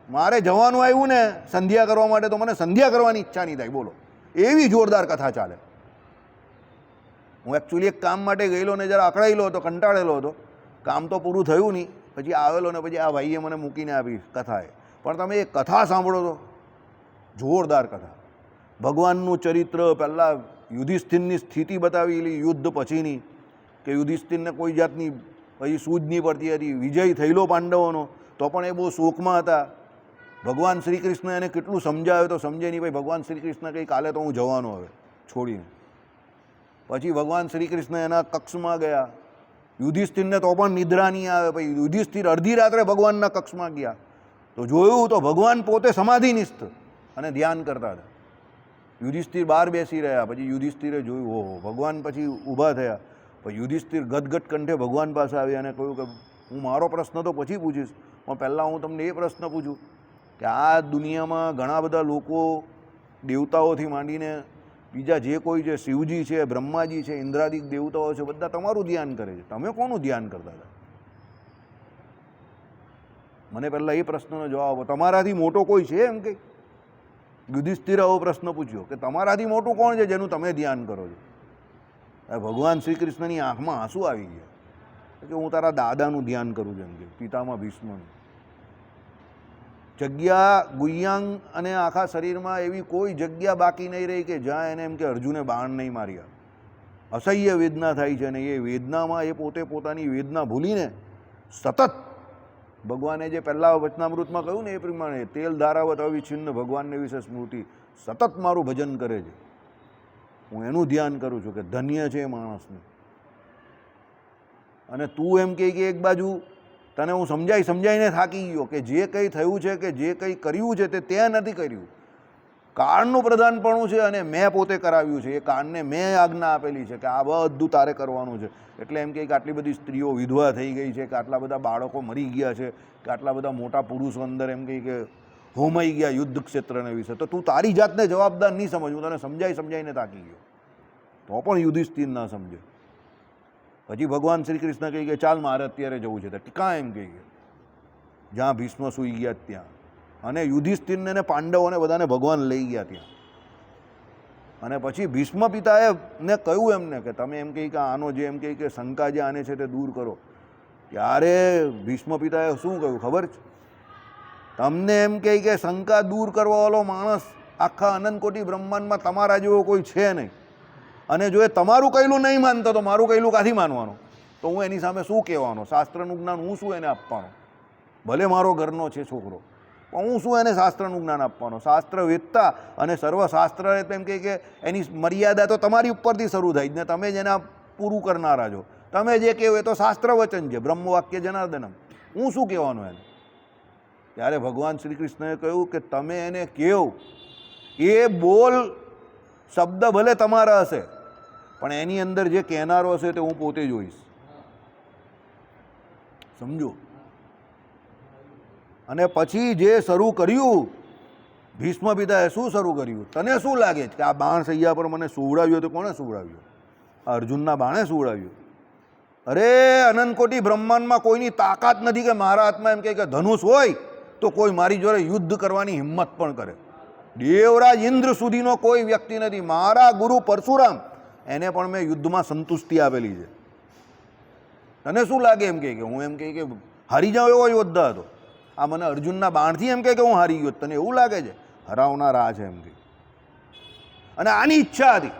[SPEAKER 1] મારે જવાનું આવ્યું ને સંધ્યા કરવા માટે તો મને સંધ્યા કરવાની ઈચ્છા નહીં થાય. બોલો, એવી જોરદાર કથા ચાલે. હું એકચ્યુઅલી એક કામ માટે ગયેલો ને જરા અકળાયેલો હતો, કંટાળેલો હતો, કામ તો પૂરું થયું નહીં, પછી આવેલો ને પછી આ ભાઈએ મને મૂકીને આપી કથાએ. પણ તમે એ કથા સાંભળો તો જોરદાર કથા. ભગવાનનું ચરિત્ર, પહેલાં યુધિષ્ઠિરની સ્થિતિ બતાવેલી યુદ્ધ પછીની, કે યુધિષ્ઠિરને કોઈ જાતની પછી સૂઝ નહીં પડતી હતી, વિજય થયેલો પાંડવોનો તો પણ એ બહુ શોકમાં હતા. ભગવાન શ્રી કૃષ્ણ એને કેટલું સમજાવે તો સમજે નહીં. ભાઈ ભગવાન શ્રી કૃષ્ણ કંઈ કાલે તો હું જવાનો હવે છોડીને. પછી ભગવાન શ્રી કૃષ્ણ એના કક્ષમાં ગયા, યુધિષ્ઠિરને તો પણ નિદ્રા નહીં આવે. પછી યુધિષ્ઠિર અડધી રાત્રે ભગવાનના કક્ષમાં ગયા તો જોયું તો ભગવાન પોતે સમાધિનિસ્થ અને ધ્યાન કરતા હતા. યુધિષ્ઠિર બહાર બેસી રહ્યા. પછી યુધિષ્ઠિરે જોયું, ઓહો, ભગવાન પછી ઊભા થયા. પછી યુધિષ્ઠિર ગદગદ કંઠે ભગવાન પાસે આવ્યા અને કહ્યું કે હું મારો પ્રશ્ન તો પછી પૂછીશ, પણ પહેલાં હું તમને એ પ્રશ્ન પૂછું કે આ દુનિયામાં ઘણા બધા લોકો દેવતાઓથી માંડીને બીજા જે કોઈ છે, શિવજી છે, બ્રહ્માજી છે, ઇન્દ્રાદિક દેવતાઓ છે, બધા તમારું ધ્યાન કરે છે. તમે કોનું ધ્યાન કરતા હતા? મને પહેલાં એ પ્રશ્નનો જવાબ આપો. તમારાથી મોટો કોઈ છે એમ કંઈ? યુધિષ્ઠિર આવો પ્રશ્ન પૂછ્યો કે તમારાથી મોટું કોણ છે જેનું તમે ધ્યાન કરો છો? ભગવાન શ્રી કૃષ્ણની આંખમાં આંસુ આવી ગયા કે હું તારા દાદાનું ધ્યાન કરું છું, એમ કે પિતામાં ભીષ્મનું. જગ્યા ગુહ્યાંગ અને આખા શરીરમાં એવી કોઈ જગ્યા બાકી નહીં રહી કે જ્યાં એને એમ કે અર્જુને બાણ નહીં માર્યા. અસહ્ય વેદના થાય છે અને એ વેદનામાં એ પોતે પોતાની વેદના ભૂલીને સતત ભગવાને જે પહેલાં વચનામૃતમાં કહ્યું ને એ પ્રમાણે તેલ ધારાવત અવિચ્છિન્ન ભગવાનને વિશે સ્મૃતિ, સતત મારું ભજન કરે છે. હું એનું ધ્યાન કરું છું કે ધન્ય છે એ માણસને. અને તું એમ કહે કે એક બાજુ તને હું સમજાઈને થાકી ગયો કે જે કંઈ થયું છે કે જે કંઈ કર્યું છે તે નથી કર્યું. કાળનું પ્રધાનપણું છે અને મેં પોતે કરાવ્યું છે. એ કાળને મેં આજ્ઞા આપેલી છે કે આ બધું તારે કરવાનું છે. એટલે એમ કે આટલી બધી સ્ત્રીઓ વિધવા થઈ ગઈ છે, કે આટલા બધા બાળકો મરી ગયા છે, કે આટલા બધા મોટા પુરુષો અંદર એમ કહી કે હોમાઈ ગયા યુદ્ધ ક્ષેત્રને વિશે, તો તું તારી જાતને જવાબદાર નહીં સમજ. હું તને સમજાઈને થાકી ગયો તો પણ યુધિષ્ઠિર ના સમજે. પછી ભગવાન શ્રી કૃષ્ણ કહી કે ચાલ મારે અત્યારે જવું છે. તો ટીકા એમ કહી કે જ્યાં ભીષ્મ સૂઈ ગયા ત્યાં, અને યુધિષ્ઠિરને ને પાંડવોને બધાને ભગવાન લઈ ગયા ત્યાં. અને પછી ભીષ્મ પિતાએ ને કહ્યું એમને કે તમે એમ કહી કે આનો જે એમ કહી કે શંકા જે આને છે તે દૂર કરો. ત્યારે ભીષ્મ પિતાએ શું કહ્યું ખબર છે? તમને એમ કહી કે શંકા દૂર કરવાવાળો માણસ આખા અનંતકોટી બ્રહ્માંડમાં તમારા જેવો કોઈ છે નહીં. અને જો એ તમારું કહેલું નહીં માનતો તો મારું કહેલું કાથી માનવાનું? તો હું એની સામે શું કહેવાનો? શાસ્ત્રનું જ્ઞાન હું શું એને આપવાનો? ભલે મારો ઘરનો છે છોકરો, પણ હું શું એને શાસ્ત્રનું જ્ઞાન આપવાનો? શાસ્ત્ર વેદતા અને સર્વશાસ્ત્ર એમ કહે કે એની મર્યાદા તો તમારી ઉપરથી શરૂ થાય ને તમે જ એના પૂરું કરનારા છો. તમે જે કહેવું એ તો શાસ્ત્ર વચન છે, બ્રહ્મવાક્ય જનાર્દનમ. હું શું કહેવાનું એને? ત્યારે ભગવાન શ્રી કૃષ્ણએ કહ્યું કે તમે એને કહો, એ બોલ શબ્દ ભલે તમારા હશે પણ એની અંદર જે કહેનારો હશે તે હું પોતે જોઈશ. સમજો. અને પછી જે શરૂ કર્યું ભીષ્મ પિતાએ શું શરૂ કર્યું? તને શું લાગે છે કે આ બાણ સૈયા પર મને સુવડાવ્યો તો કોણે સુવડાવ્યો? આ અર્જુનના બાણે સુવડાવ્યો? અરે અનંતકોટી બ્રહ્માંડમાં કોઈની તાકાત નથી કે મારા હાથમાં એમ કે ધનુષ હોય તો કોઈ મારી જોડે યુદ્ધ કરવાની હિંમત પણ કરે. દેવરાજ ઇન્દ્ર સુધીનો કોઈ વ્યક્તિ નથી. મારા ગુરુ પરશુરામ એને પણ મેં યુદ્ધમાં સંતુષ્ટિ આપેલી છે. તને શું લાગે એમ કે હું એમ કે હારી જાઉં એવો યોદ્ધા હતો? આ મને અર્જુનના બાણથી એમ કે હું હારી ગયો? તને એવું લાગે છે? હરાવનાર આ છે એમ કે. અને આની ઈચ્છા હતી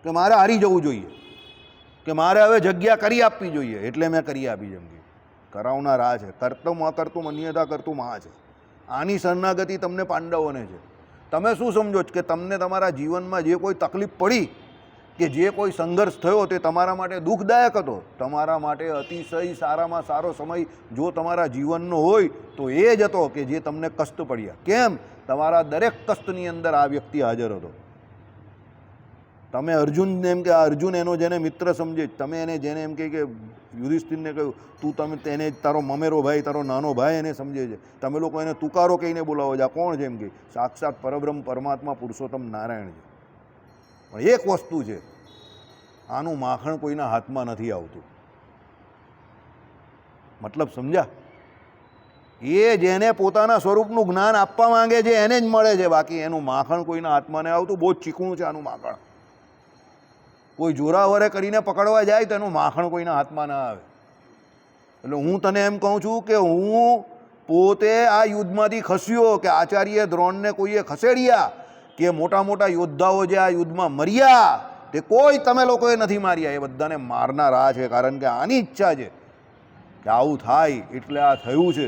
[SPEAKER 1] કે મારે હારી જવું જોઈએ, કે મારે હવે જગ્યા કરી આપવી જોઈએ, એટલે મેં કરી આપી. જેમ કે કરાવનાર આ છે. કર્તમ અકર્તુમ અન્યથા કર્તુમ આ છે. આની શરણાગતિ તમને પાંડવોને છે. તમે શું સમજો છો કે તમને તમારા જીવનમાં જે કોઈ તકલીફ પડી કે જે કોઈ સંઘર્ષ થયો તે તમારા માટે દુઃખદાયક હતો? તમારા માટે અતિશય સારામાં સારો સમય જો તમારા જીવનનો હોય તો એ જ હતો કે જે તમને કષ્ટ પડ્યા. કેમ? તમારા દરેક કષ્ટની અંદર આ વ્યક્તિ હાજર હતો. તમે અર્જુનને એમ કે આ અર્જુન એનો જેને મિત્ર સમજે, તમે એને જેને એમ કે યુધિષ્ઠિરને કહ્યું તું તમે તેને તારો મમેરો ભાઈ, તારો નાનો ભાઈ એને સમજે છે. તમે લોકો એને તુકારો કહીને બોલાવો છો. આ કોણ છે? એમ કે સાક્ષાત પરબ્રહ્મ પરમાત્મા પુરુષોત્તમ નારાયણ છે. પણ એક વસ્તુ છે, આનું માખણ કોઈના હાથમાં નથી આવતું. મતલબ સમજ્યા? એ જેને પોતાના સ્વરૂપનું જ્ઞાન આપવા માંગે છે એને જ મળે છે. બાકી એનું માખણ કોઈના હાથમાં નહીં આવતું. બહુ જ ચીકણું છે આનું માખણ. કોઈ જોરાવરે કરીને પકડવા જાય તો એનું માખણ કોઈના હાથમાં ના આવે. એટલે હું તને એમ કહું છું કે હું પોતે આ યુદ્ધમાંથી ખસ્યો, કે આચાર્ય દ્રોણને કોઈએ ખસેડ્યા, કે મોટા મોટા યોદ્ધાઓ જે આ યુદ્ધમાં મર્યા તે કોઈ તમે લોકોએ નથી માર્યા. એ બધાને મારનાર આ છે. કારણ કે આની ઈચ્છા છે કે આવું થાય એટલે આ થયું છે.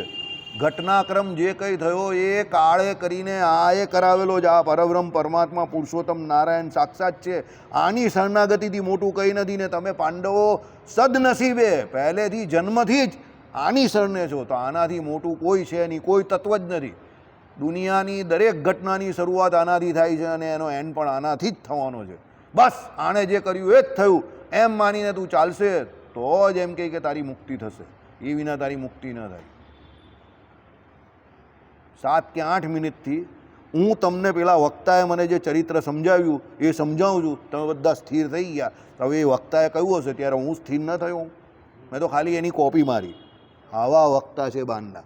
[SPEAKER 1] ઘટનાક્રમ જે કંઈ થયો એ કાળે કરીને આ એ કરાવેલો જ. આ પરબ્રહ્મ પરમાત્મા પુરુષોત્તમ નારાયણ સાક્ષાત છે. આની શરણાગતિથી મોટું કંઈ નથી. ને તમે પાંડવો સદનસીબે પહેલેથી જન્મથી જ આની શરણે છો, તો આનાથી મોટું કોઈ છે નહીં, કોઈ તત્વ જ નથી. દુનિયાની દરેક ઘટનાની શરૂઆત આનાથી થાય છે અને એનો એન્ડ પણ આનાથી જ થવાનો છે. બસ આણે જે કર્યું એ જ થયું એમ માનીને તું ચાલશે તો જ એમ કે તારી મુક્તિ થશે. એ વિના તારી મુક્તિ ન થાય. 7 કે 8 મિનિટથી હું તમને પેલા વક્તાએ મને જે ચરિત્ર સમજાવ્યું એ સમજાવું છું. તમે બધા સ્થિર થઈ ગયા. હવે એ વક્તાએ કહ્યું હશે ત્યારે હું સ્થિર ન થયો. મેં તો ખાલી એની કોપી મારી. આવા વક્તા છે બાનના,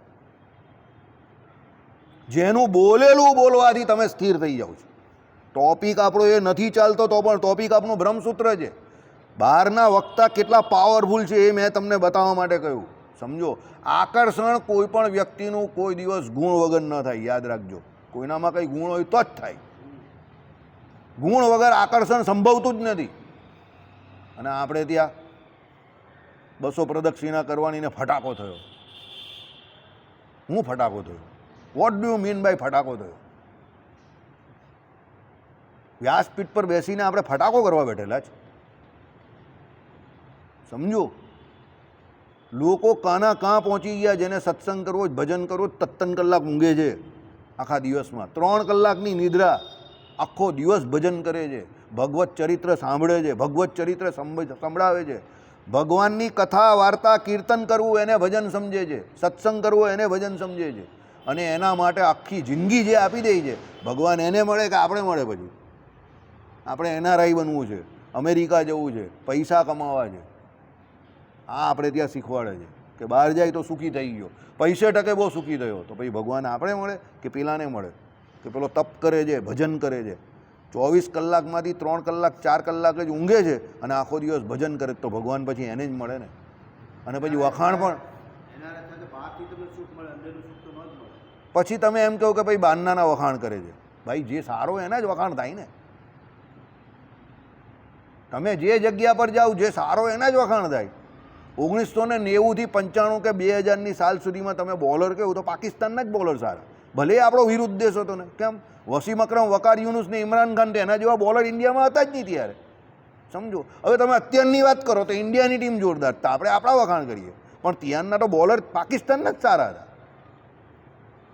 [SPEAKER 1] જેનું બોલેલું બોલવાથી તમે સ્થિર થઈ જાઓ છો. ટોપિક આપણો એ નથી ચાલતો તો પણ ટોપિક આપણું બ્રહ્મસૂત્ર છે. બહારના વક્તા કેટલા પાવરફુલ છે એ મેં તમને બતાવવા માટે કહ્યું. સમજો, આકર્ષણ કોઈ પણ વ્યક્તિનું કોઈ દિવસ ગુણ વગર ન થાય. યાદ રાખજો, કોઈનામાં કંઈ ગુણ હોય તો જ થાય. ગુણ વગર આકર્ષણ સંભવતું જ નથી. અને આપણે ત્યાં 200 પ્રદક્ષિણા કરવાની ને ફટાકો થયો. હું ફટાકો થયો? What do you mean by ફટાકો થયો? વ્યાસપીઠ પર બેસીને આપણે ફટાકો કરવા બેઠેલા છે. સમજો, લોકો કાના કાં પહોંચી ગયા. જેને સત્સંગ કરવો જ, ભજન કરવો જ, 53 કલાક ઊંઘે છે આખા દિવસમાં. 3 કલાકની નિદ્રા, આખો દિવસ ભજન કરે છે, ભગવત ચરિત્ર સાંભળે છે, ભગવત ચરિત્ર સંભળાવે છે. ભગવાનની કથા વાર્તા કીર્તન કરવું એને ભજન સમજે છે, સત્સંગ કરવો એને ભજન સમજે છે. અને એના માટે આખી જિંદગી જે આપી દે છે, ભગવાન એને મળે કે આપણે મળે? પછી આપણે એનઆરઆઈ બનવું છે, અમેરિકા જવું છે, પૈસા કમાવા છે. આ આપણે ત્યાં શીખવાડે છે કે બહાર જાય તો સુખી થઈ ગયો, પૈસે ટકે બહુ સુખી થયો. તો પછી ભગવાન આપણે મળે કે પેલાને મળે? કે પેલો તપ કરે છે, ભજન કરે છે, 24 કલાકમાંથી 3 કલાક 4 કલાક જ ઊંઘે છે અને આખો દિવસ ભજન કરે, તો ભગવાન પછી એને જ મળે ને. અને પછી વખાણ પણ. પછી તમે એમ કહો કે ભાઈ બાનનાના વખાણ કરે છે. ભાઈ જે સારો એના જ વખાણ થાય ને. તમે જે જગ્યા પર જાઓ જે સારો એના જ વખાણ થાય. 1990થી 95 કે 2000ની સાલ સુધીમાં તમે બોલર કહો તો પાકિસ્તાનના જ બોલર સારા, ભલે આપણો વિરુદ્ધ દેશ હતો ને. કેમ? વસીમ અકરમ, વકાર યુનુસ ને ઇમરાન ખાન, એના જેવા બોલર ઇન્ડિયામાં હતા જ નહીં ત્યારે. સમજો, હવે તમે અત્યારની વાત કરો તો ઇન્ડિયાની ટીમ જોરદાર, તો આપણે આપણા વખાણ કરીએ. પણ ત્યારના તો બોલર પાકિસ્તાનના જ સારા હતા.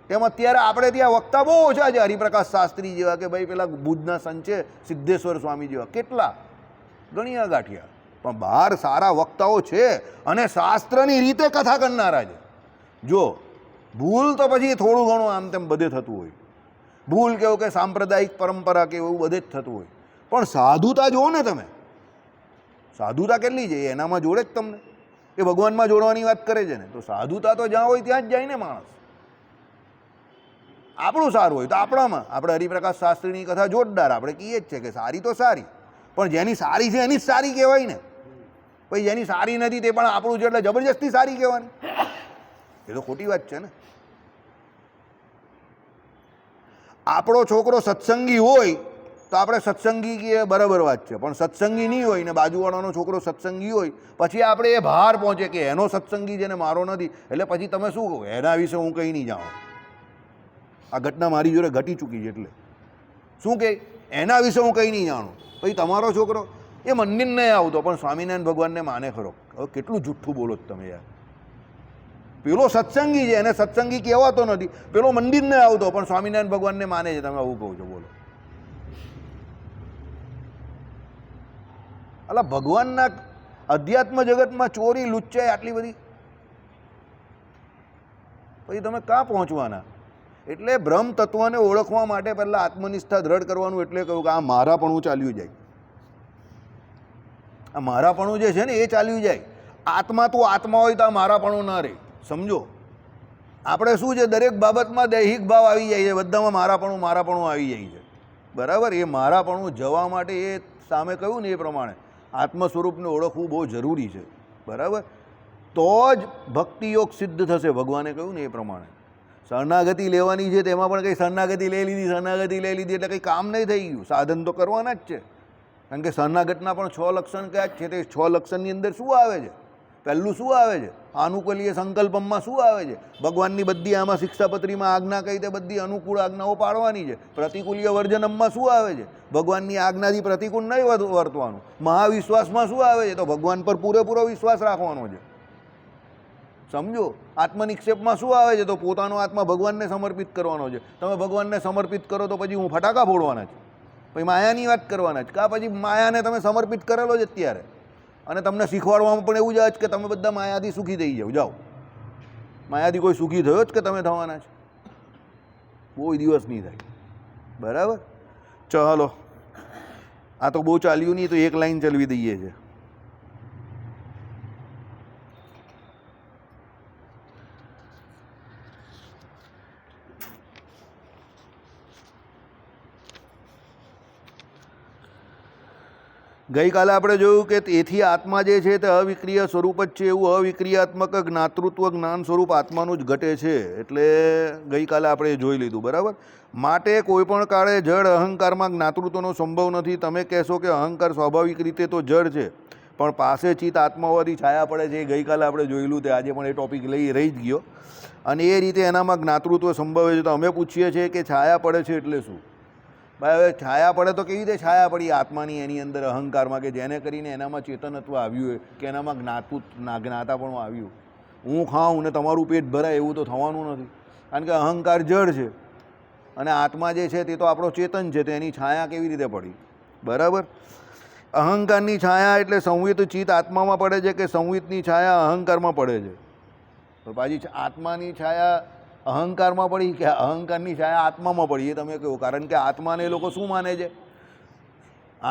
[SPEAKER 1] તેમ અત્યારે આપણે ત્યાં વક્તા બહુ ઓછા છે. હરિપ્રકાશ શાસ્ત્રી જેવા, કે ભાઈ પેલા ભુજના સંત છે સિદ્ધેશ્વર સ્વામી જેવા, કેટલા. ગણ્યા ગાંઠિયા. પણ બહાર સારા વક્તાઓ છે અને શાસ્ત્રની રીતે કથા કરનારા છે. જો ભૂલ તો પછી થોડું ઘણું આમ તેમ બધે થતું હોય, ભૂલ કેવું કે સાંપ્રદાયિક પરંપરા કે એવું બધે જ થતું હોય, પણ સાધુતા જુઓ ને તમે, સાધુતા કેટલી છે એનામાં જોડે જ તમને. એ ભગવાનમાં જોડવાની વાત કરે છે ને, તો સાધુતા તો જ્યાં હોય ત્યાં જ જાય ને માણસ. આપણું સારું હોય તો આપણામાં, આપણે હરિપ્રકાશ શાસ્ત્રીની કથા જોરદાર, આપણે કહીએ જ છે કે સારી તો સારી, પણ જેની સારી છે એની જ સારી કહેવાય ને. પછી જેની સારી નથી તે પણ આપણું છે એટલે જબરજસ્તી સારી કહેવાની, એ તો ખોટી વાત છે ને. આપણો છોકરો સત્સંગી હોય તો આપણે સત્સંગી કહીએ, બરાબર વાત છે, પણ સત્સંગી નહીં હોય ને બાજુવાળાનો છોકરો સત્સંગી હોય, પછી આપણે એ ભાર પહોંચે કે એનો સત્સંગી છે ને મારો નથી, એટલે પછી તમે શું કહો, એના વિશે હું કંઈ નહીં જાણું. આ ઘટના મારી જોડે ઘટી ચૂકી છે, એટલે શું કે એના વિશે હું કંઈ નહીં જાણું. પછી તમારો છોકરો એ મંદિર નહીં આવતો પણ સ્વામિનારાયણ ભગવાનને માને ખરો. હવે કેટલું જુઠ્ઠું બોલો છો તમે યાર. પેલો સત્સંગી છે એને સત્સંગી કહેવાતો નથી, પેલો મંદિર નહીં આવતો પણ સ્વામિનારાયણ ભગવાનને માને છે, તમે આવું કહો છો, બોલો. અલા ભગવાનના અધ્યાત્મ જગતમાં ચોરી લુચ્ચાઈ આટલી બધી, પછી તમે ક્યાં પહોંચવાના? એટલે બ્રહ્મ તત્વને ઓળખવા માટે પહેલાં આત્મનિષ્ઠા દ્રઢ કરવાનું. એટલે કહ્યું કે આ મારાપણું ચાલ્યું જાય, આ મારાપણું જે છે ને એ ચાલ્યું જાય. આત્મા તો આત્મા હોય તો આ મારાપણું ના રહે, સમજો. આપણે શું છે, દરેક બાબતમાં દૈહિક ભાવ આવી જાય છે, બધામાં મારાપણું આવી જાય છે, બરાબર. એ મારાપણું જવા માટે એ સામે કહ્યું ને એ પ્રમાણે આત્મ સ્વરૂપને ઓળખવું બહુ જરૂરી છે, બરાબર. તો જ ભક્તિ યોગ સિદ્ધ થશે, ભગવાને કહ્યું ને એ પ્રમાણે. શરણાગતિ લેવાની છે તેમાં પણ કંઈ શરણાગતિ લઈ લીધી એટલે કંઈ કામ નહીં થઈ ગયું. સાધન તો કરવાના જ છે, કારણ કે શરણાગતના પણ 6 લક્ષણ કયા છે. તે 6 લક્ષણની અંદર શું આવે છે? પહેલું શું આવે છે? આનુકૂલ્ય સંકલ્પમાં શું આવે છે? ભગવાનની બધી આમાં શિક્ષાપત્રીમાં આજ્ઞા કહી તે બધી અનુકૂળ આજ્ઞાઓ પાડવાની છે. પ્રતિકૂલ્ય વર્જનમમાં શું આવે છે? ભગવાનની આજ્ઞાથી પ્રતિકૂળ નહીં વર્તવાનું. મહાવિશ્વાસમાં શું આવે છે? તો ભગવાન પર પૂરેપૂરો વિશ્વાસ રાખવાનો છે, સમજો. આત્મનિક્ષેપમાં શું આવે છે? તો પોતાનો આત્મા ભગવાનને સમર્પિત કરવાનો છે. તમે ભગવાનને સમર્પિત કરો તો પછી હું ફટાકા ફોડવાના છે, પછી માયાની વાત કરવાના છે, કાં પછી માયાને તમે સમર્પિત કરેલો જ અત્યારે, અને તમને શીખવાડવામાં પણ એવું જ કે તમે બધા માયાથી સુખી થઈ જાઓ. માયાથી કોઈ સુખી થયો જ કે તમે થવાના છે? કોઈ દિવસ નહીં થાય, બરાબર. ચાલો, આ તો બહુ ચાલ્યું નહીં, તો એક લાઈન ચલવી દઈએ છે. ગઈકાલે આપણે જોયું કે તેથી આત્મા જે છે તે અવિક્રિય સ્વરૂપ જ છે, એવું અવિક્રિયાત્મક જ્ઞાતૃત્વ જ્ઞાન સ્વરૂપ આત્માનું જ ઘટે છે. એટલે ગઈકાલે આપણે જોઈ લીધું, બરાબર. માટે કોઈપણ કાળે જડ અહંકારમાં જ્ઞાતૃત્વનો સંભવ નથી. તમે કહેશો કે અહંકાર સ્વાભાવિક રીતે તો જડ છે, પણ પાસે ચિત્ત આત્મા હોવાથી છાયા પડે છે. એ ગઈકાલે આપણે જોયેલું તે આજે પણ એ ટોપિક રહી જ ગયો. અને એ રીતે એનામાં જ્ઞાતૃત્વ સંભવે છે. તો અમે પૂછીએ છીએ કે છાયા પડે છે એટલે શું? ભાઈ હવે છાયા પડે તો કેવી રીતે છાયા પડી આત્માની એની અંદર અહંકારમાં, કે જેને કરીને એનામાં ચેતનત્વ આવ્યું હોય, કે એનામાં જ્ઞાતાપણું આવ્યું. હું ખાઉં ને તમારું પેટ ભરાય એવું તો થવાનું નથી, કારણ કે અહંકાર જડ છે અને આત્મા જે છે તે તો આપણો ચેતન છે. તો એની છાયા કેવી રીતે પડી? બરાબર. અહંકારની છાયા એટલે સંવિત ચિત્ત આત્મામાં પડે છે, કે સંવિતની છાયા અહંકારમાં પડે છે? તો પાછી આત્માની છાયા અહંકારમાં પડી કે અહંકારની છાયા આત્મામાં પડી? એ તમે કહો. કારણ કે આત્માને એ લોકો શું માને છે?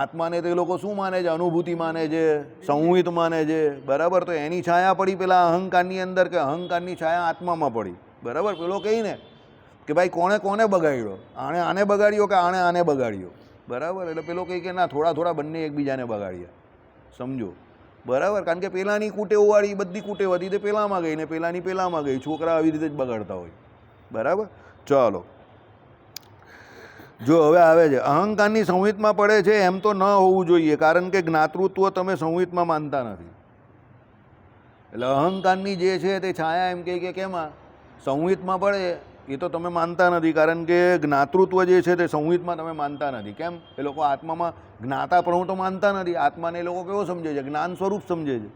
[SPEAKER 1] આત્માને તો એ લોકો શું માને છે? અનુભૂતિ માને છે, સંવિત માને છે, બરાબર. તો એની છાયા પડી પેલા અહંકારની અંદર, કે અહંકારની છાયા આત્મામાં પડી, બરાબર. પેલો કહીને કે ભાઈ કોને બગાડ્યો? આને બગાડ્યો કે આને બગાડ્યો, બરાબર. એટલે પેલો કહી કે ના, થોડા બંને એકબીજાને બગાડ્યા, સમજો, બરાબર. કારણ કે પેલાની કુટેવવાળી બધી કુટેવ હતી તે પેલામાં ગઈ ને પેલાની પેલામાં ગઈ. છોકરા આવી રીતે જ બગાડતા હોય, બરાબર. ચાલો, જો હવે આવે છે અહંકારની સંહિતમાં પડે છે એમ તો ન હોવું જોઈએ, કારણ કે જ્ઞાતૃત્વ તમે સંહિતમાં માનતા નથી. એટલે અહંકારની જે છે તે છાયા એમ કે કેમાં સંહિતમાં પડે એ તો તમે માનતા નથી, કારણ કે જ્ઞાતૃત્વ જે છે તે સંહિતમાં તમે માનતા નથી. કેમ? એ લોકો આત્મામાં જ્ઞાતાપણું તો માનતા નથી. આત્માને એ લોકો કેવો સમજે છે? જ્ઞાન સ્વરૂપ સમજે છે.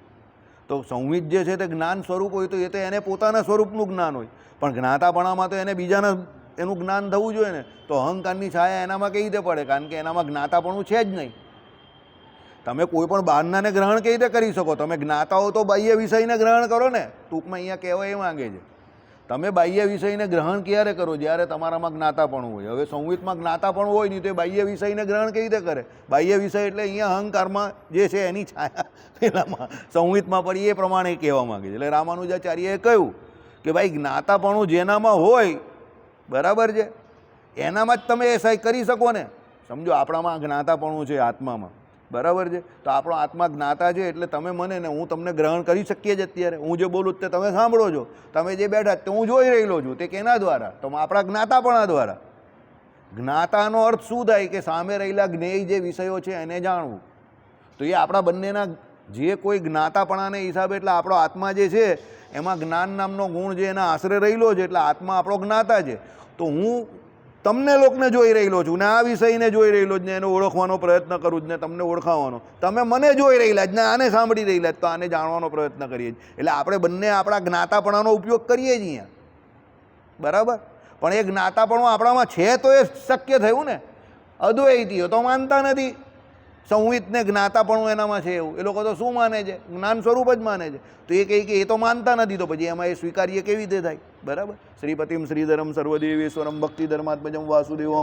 [SPEAKER 1] તો સંહિત જે છે તે જ્ઞાન સ્વરૂપ હોય તો એ તો એને પોતાના સ્વરૂપનું જ્ઞાન હોય, પણ જ્ઞાતાપણામાં તો એને બીજાના એનું જ્ઞાન થવું જોઈએ ને. તો અહંકારની છાયા એનામાં કેવી રીતે પડે? કારણ કે એનામાં જ્ઞાતાપણું છે જ નહીં. તમે કોઈ પણ બહારનાને ગ્રહણ કેવી રીતે કરી શકો? તમે જ્ઞાતાઓ તો બાહ્ય વિષયને ગ્રહણ કરો ને. ટૂંકમાં અહીંયા કહેવા એ માંગે છે, તમે બાહ્ય વિષયને ગ્રહણ ક્યારે કરો? જ્યારે તમારામાં જ્ઞાતાપણું હોય. હવે સંહિતમાં જ્ઞાતાપણું હોય નહીં તો એ બાહ્ય વિષયને ગ્રહણ કેવી રીતે કરે? બાહ્ય વિષય એટલે અહીંયા અહંકારમાં જે છે એની છાયા પેલામાં સંહિતમાં પડી, એ પ્રમાણે કહેવા માંગે છે. એટલે રામાનુજાચાર્યએ કહ્યું કે ભાઈ જ્ઞાતાપણું જેનામાં હોય, બરાબર છે, એનામાં જ તમે એસાઈ કરી શકો ને. સમજો આપણામાં જ્ઞાતાપણું છે આત્મામાં, બરાબર છે, તો આપણો આત્મા જ્ઞાતા છે એટલે તમે મને ને હું તમને ગ્રહણ કરી શકીએ જ. અત્યારે હું જે બોલું તે તમે સાંભળો છો, તમે જે બેઠા તે હું જોઈ રહેલો છું. તે કેના દ્વારા? તો આપણા જ્ઞાતાપણા દ્વારા. જ્ઞાતાનો અર્થ શું થાય? કે સામે રહેલા જ્ઞેય જે વિષયો છે એને જાણવું. તો એ આપણા બંનેના જે કોઈ જ્ઞાતાપણાને હિસાબે, એટલે આપણો આત્મા જે છે એમાં જ્ઞાન નામનો ગુણ જે એના આશરે રહેલો છે, એટલે આત્મા આપણો જ્ઞાતા છે. તો હું તમને લોકને જોઈ રહેલો છું ને આ વિષયને જોઈ રહેલો જ ને એને ઓળખવાનો પ્રયત્ન કરું જ ને તમને ઓળખાવાનો. તમે મને જોઈ રહેલા જ ને આને સાંભળી રહેલા જ, તો આને જાણવાનો પ્રયત્ન કરીએ જ. એટલે આપણે બંને આપણા જ્ઞાતાપણાનો ઉપયોગ કરીએ જ અહીંયા, બરાબર. પણ એ જ્ઞાતાપણું આપણામાં છે તો એ શક્ય થયું ને. અદ્વૈતીઓ તો માનતા નથી સંહિતને જ્ઞાતાપણું એનામાં છે એવું. એ લોકો તો શું માને છે? જ્ઞાન સ્વરૂપ જ માને છે. તો એ કહે કે એ તો માનતા નથી, તો પછી એમાં એ સ્વીકાર્ય કેવી રીતે થાય? બરાબર. શ્રીપતિમ શ્રીધરમ સર્વદેવેશ્વરમ ભક્તિ ધર્માત્મજમ વાસુદેવમ